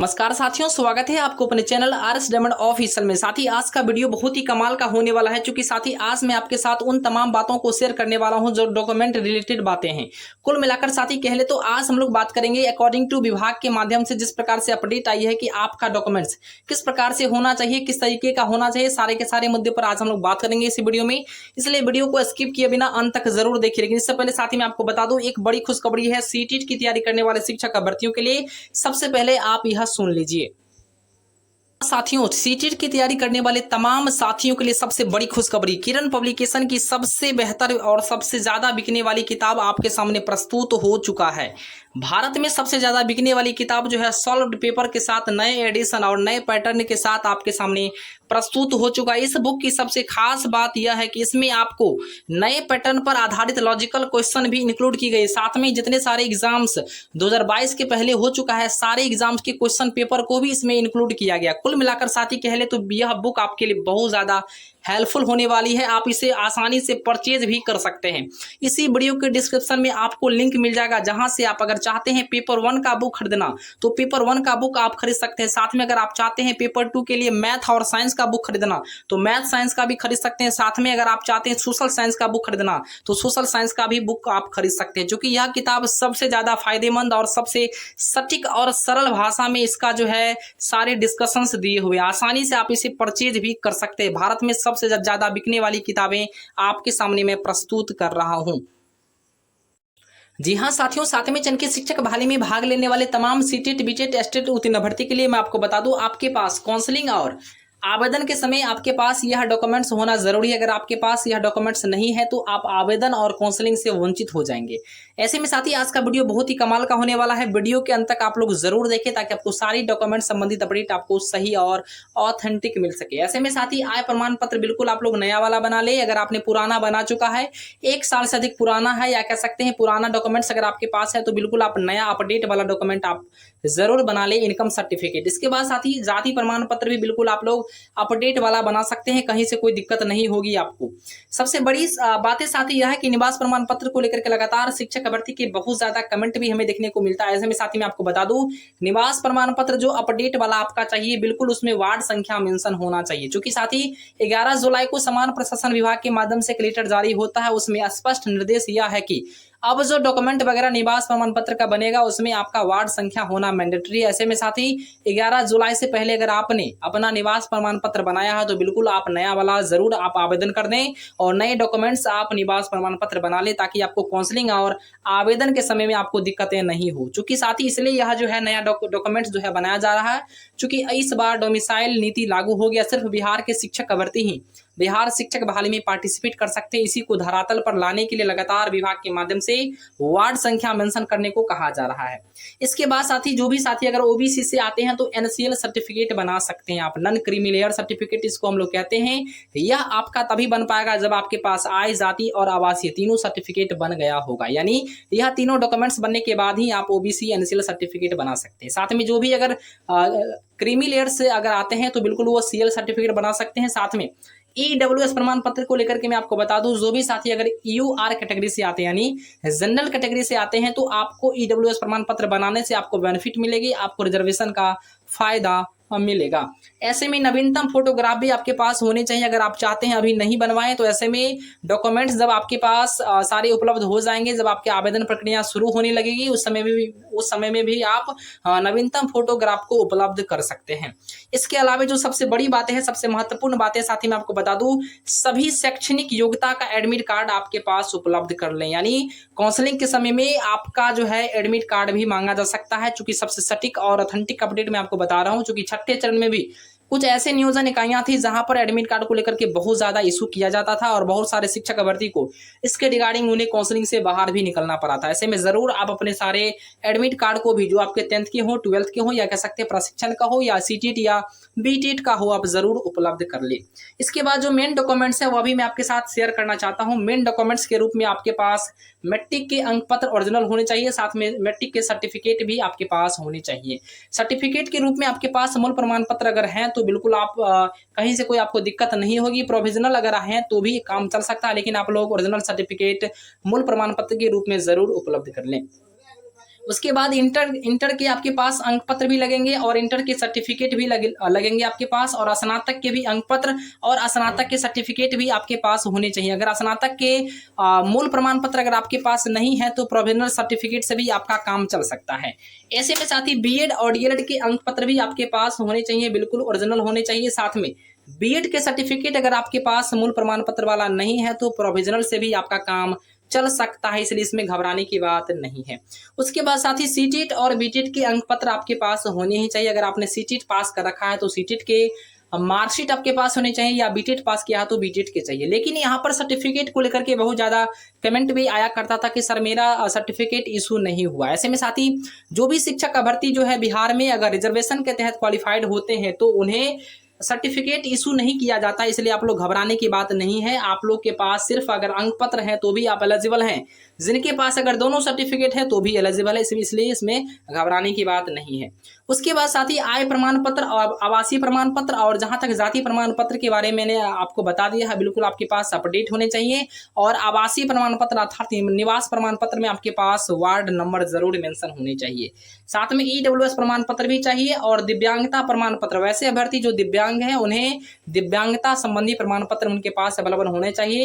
नमस्कार साथियों, स्वागत है आपको अपने चैनल आरएस डायमंड ऑफिशियल में। साथ ही आज का वीडियो बहुत ही कमाल का होने वाला है, क्योंकि साथ ही आज मैं आपके साथ उन तमाम बातों को शेयर करने वाला हूं जो डॉक्यूमेंट रिलेटेड बातें हैं। कुल मिलाकर साथी कह ले तो आज हम लोग बात करेंगे अकॉर्डिंग टू विभाग के माध्यम से जिस प्रकार से अपडेट आई है कि आपका डॉक्यूमेंट्स किस प्रकार से होना चाहिए, किस तरीके का होना चाहिए, सारे के सारे मुद्दे पर आज हम लोग बात करेंगे इस वीडियो में। इसलिए वीडियो को स्किप किए बिना अंत तक जरूर देखिए। लेकिन इससे पहले साथी मैं आपको बता दूं, एक बड़ी खुशखबरी है सीटीईटी की तैयारी करने वाले शिक्षक अभ्यर्थियों के लिए। सबसे पहले आप यह सुन लीजिए साथियों, सीटीईटी की तैयारी करने वाले तमाम साथियों के लिए सबसे बड़ी खुशखबरी। किरण पब्लिकेशन की सबसे बेहतर और सबसे ज्यादा बिकने वाली किताब आपके सामने प्रस्तुत हो चुका है। भारत में सबसे ज्यादा बिकने वाली किताब जो है सॉल्व्ड पेपर के साथ नए एडिशन और नए पैटर्न के साथ आपके सामने प्रस्तुत हो चुका है। इस बुक की सबसे खास बात यह है कि इसमें आपको नए पैटर्न पर आधारित लॉजिकल क्वेश्चन भी इंक्लूड की गई। साथ में जितने सारे एग्जाम्स 2022 के पहले हो चुका है, सारे एग्जाम्स के क्वेश्चन पेपर को भी इसमें इंक्लूड किया गया। कुल मिलाकर साथी कह ले तो यह बुक आपके लिए बहुत ज्यादा हेल्पफुल होने वाली है। आप इसे आसानी से परचेज भी कर सकते हैं। इसी वीडियो के डिस्क्रिप्शन में आपको लिंक मिल जाएगा, जहां से आप अगर चाहते हैं पेपर 1 का बुक खरीदना तो पेपर 1 का बुक आप खरीद सकते हैं। साथ में अगर आप चाहते हैं पेपर 2 के लिए मैथ और साइंस का बुक खरीदना तो मैथ साइंस का भी खरीद सकते हैं। साथ में अगर आप चाहते हैं सोशल साइंस का बुक खरीदना तो सोशल साइंस का भी बुक आप खरीद सकते हैं, क्योंकि यह किताब सबसे ज्यादा फायदेमंद और सबसे सटीक और सरल भाषा में इसका जो है सारे डिस्कशंस दिए हुए, आसानी से आप इसे परचेज भी कर सकते हैं। भारत में सबसे ज्यादा बिकने वाली किताबें आपके सामने मैं प्रस्तुत कर रहा हूं। जी हाँ साथियों, 7वें चरण के शिक्षक बहाली में भाग लेने वाले तमाम सीटेट बीटेट एस्टेट उत्तीर्ण अभ्यर्थी के लिए मैं आपको बता दूं, आपके पास काउंसलिंग और आवेदन के समय आपके पास यह डॉक्यूमेंट्स होना जरूरी है। अगर आपके पास यह डॉक्यूमेंट्स नहीं है तो आप आवेदन और काउंसलिंग से वंचित हो जाएंगे। ऐसे में साथी आज का वीडियो बहुत ही कमाल का होने वाला है। वीडियो के अंत तक आप लोग जरूर देखें ताकि आपको सारी डॉक्यूमेंट संबंधित अपडेट आपको सही और ऑथेंटिक मिल सके। ऐसे में साथी आय प्रमाण पत्र बिल्कुल आप लोग नया वाला बना ले। अगर आपने पुराना बना चुका है, 1 साल से अधिक पुराना है, या कह सकते हैं पुराना डॉक्यूमेंट्स अगर आपके पास है तो बिल्कुल आप नया अपडेट वाला डॉक्यूमेंट आप जरूर बना ले। इनकम सर्टिफिकेट, इसके बाद साथी जाति प्रमाण पत्र भी बिल्कुल आप लोग अपडेट वाला बना सकते हैं, कहीं से कोई दिक्कत नहीं होगी आपको। सबसे बड़ी बातें साथी यह है कि निवास प्रमाण पत्र को लेकर के लगातार शिक्षक अभ्यर्थी के बहुत ज्यादा कमेंट भी हमें देखने को मिलता है। ऐसे में साथी मैं आपको बता दूं, निवास प्रमाण पत्र जो अपडेट वाला आपका चाहिए बिल्कुल उसमें वार्ड संख्या मेंशन होना चाहिए, क्योंकि साथी 11 जुलाई को समान प्रशासन विभाग के माध्यम से एक लेटर जारी होता है। उसमें स्पष्ट निर्देश यह है कि अब जो डॉक्यूमेंट वगैरह निवास प्रमाण पत्र का बनेगा उसमें आपका वार्ड संख्या होना मैंडेटरी है। ऐसे में साथी 11 जुलाई से पहले अगर आपने अपना निवास प्रमाण पत्र बनाया है तो बिल्कुल आप नया वाला जरूर आप आवेदन कर दें और नए डॉक्यूमेंट्स आप निवास प्रमाण पत्र बना लें, ताकि आपको काउंसलिंग और आवेदन के समय में आपको दिक्कतें नहीं हो। चूंकि साथी इसलिए यह जो है नया डॉक्यूमेंट्स जो है बनाया जा रहा है, चूंकि इस बार डोमिसाइल नीति लागू हो गया। सिर्फ बिहार के शिक्षक अभ्यर्थी ही बिहार शिक्षक बहाली में पार्टिसिपेट कर सकते हैं। इसी को धरातल पर लाने के लिए लगातार विभाग के माध्यम से वार्ड संख्या मेंशन करने को कहा जा रहा है। इसके बाद साथी जो भी साथी अगर ओबीसी से आते हैं तो एनसीएल सर्टिफिकेट बना सकते हैं आप, नॉन क्रीमी लेयर सर्टिफिकेट इसको हम लोग कहते हैं। यह आपका तभी बन पाएगा जब आपके पास आय, जाति और आवासीय तीनों सर्टिफिकेट बन गया होगा, यानी यह तीनों डॉक्यूमेंट्स बनने के बाद ही आप ओबीसी एनसीएल सर्टिफिकेट बना सकते हैं। साथ में जो भी अगर क्रीमी लेयर से अगर आते हैं तो बिल्कुल वो सीएल सर्टिफिकेट बना सकते हैं। साथ में ईडब्ल्यूएस प्रमाण पत्र को लेकर के मैं आपको बता दूं, जो भी साथी अगर यूआर कैटेगरी से आते हैं यानी जनरल कैटेगरी से आते हैं तो आपको ईडब्ल्यूएस प्रमाण पत्र बनाने से आपको बेनिफिट मिलेगी, आपको रिजर्वेशन का फायदा मिलेगा। ऐसे में नवीनतम फोटोग्राफ भी आपके पास होने चाहिए। अगर आप चाहते हैं अभी नहीं बनवाएं तो ऐसे में डॉक्यूमेंट्स जब आपके पास सारे उपलब्ध हो जाएंगे, जब आपकी आवेदन प्रक्रिया शुरू होने लगेगी उस समय में भी आप नवीनतम फोटोग्राफ को उपलब्ध कर सकते हैं। इसके अलावा जो सबसे बड़ी बातें हैं, सबसे महत्वपूर्ण बातें साथ ही मैं आपको बता दूं, सभी शैक्षणिक योग्यता का एडमिट कार्ड आपके पास उपलब्ध कर लें, यानी काउंसलिंग के समय में आपका जो है एडमिट कार्ड भी मांगा जा सकता है। चूंकि सबसे सटीक और ऑथेंटिक अपडेट मैं आपको बता रहा हूं, चूंकि 6ठे चरण में भी कुछ ऐसे नियोजन इकाइयां थी जहां पर एडमिट कार्ड को लेकर के बहुत ज्यादा इशू किया जाता था और बहुत सारे शिक्षक अभ्यर्थी को इसके रिगार्डिंग उन्हें काउंसलिंग से बाहर भी निकलना पड़ा था। ऐसे में जरूर आप अपने सारे एडमिट कार्ड को भी, जो आपके 10th के हो, 12th के हो, या कह सकते हैं प्रशिक्षण का हो, या सीटीईटी या बीटीईटी का हो, आप जरूर उपलब्ध कर ले। इसके बाद जो मेन डॉक्यूमेंट्स है वह भी मैं आपके साथ शेयर करना चाहता हूं। मेन डॉक्यूमेंट्स के रूप में आपके पास मैट्रिक के अंक पत्र ओरिजिनल होने चाहिए, साथ में मैट्रिक के सर्टिफिकेट भी आपके पास होने चाहिए। सर्टिफिकेट के रूप में आपके पास मूल प्रमाण पत्र अगर हैं तो बिल्कुल आप कहीं से कोई आपको दिक्कत नहीं होगी। प्रोविजनल अगर हैं तो भी काम चल सकता है, लेकिन आप लोग ओरिजिनल सर्टिफिकेट मूल प्रमाण पत्र के रूप में जरूर उपलब्ध कर लें। उसके बाद इंटर के आपके पास अंक पत्र भी लगेंगे और इंटर के सर्टिफिकेट भी लगेंगे आपके पास, और स्नातक के भी अंक पत्र और स्नातक के सर्टिफिकेट भी आपके पास होने चाहिए। अगर स्नातक के मूल प्रमाण पत्र अगर आपके पास नहीं है तो प्रोविजनल सर्टिफिकेट से भी आपका काम चल सकता है। ऐसे में साथ ही बीएड और डीएलएड के अंक पत्र भी आपके पास होने चाहिए, बिल्कुल ओरिजिनल होने चाहिए। साथ में बीएड के सर्टिफिकेट अगर आपके पास मूल प्रमाण पत्र वाला नहीं है तो प्रोविजनल से भी आपका काम चल सकता है, इसलिए इसमें घबराने की बात नहीं है। उसके बाद साथ ही सीटेट और बीटेट के अंक पत्र आपके पास होने ही चाहिए। अगर आपने सीटेट पास कर रखा है तो सीटेट के मार्कशीट आपके पास होने चाहिए, या बीटेट पास किया तो बीटेट के चाहिए। लेकिन यहाँ पर सर्टिफिकेट को लेकर के बहुत ज्यादा कमेंट भी आया करता था कि सर मेरा सर्टिफिकेट इशू नहीं हुआ। ऐसे में साथ ही जो भी शिक्षक का भर्ती जो है बिहार में अगर रिजर्वेशन के तहत क्वालिफाइड होते हैं तो उन्हें सर्टिफिकेट इशू नहीं किया जाता, इसलिए आप लोग घबराने की बात नहीं है। आप लोग के पास सिर्फ अगर अंक पत्र है तो भी आप एलिजिबल हैं, जिनके पास अगर दोनों सर्टिफिकेट है तो भी एलिजिबल है, इसलिए इसमें घबराने की बात नहीं है। उसके बाद साथ ही आय प्रमाण पत्र और आवासीय प्रमाण पत्र और जहां तक जाति प्रमाण पत्र के बारे में मैंने आपको बता दिया है, बिल्कुल आपके पास अपडेट होने चाहिए। और आवासीय प्रमाण पत्र अर्थात निवास प्रमाण पत्र में आपके पास वार्ड नंबर जरूर मेंशन होने चाहिए। साथ में ईडब्ल्यूएस प्रमाण पत्र भी चाहिए और दिव्यांगता प्रमाण पत्र। वैसे अभ्यर्थी जो दिव्यांग है उन्हें दिव्यांगता संबंधी प्रमाण पत्र उनके पास अवेलेबल होने चाहिए।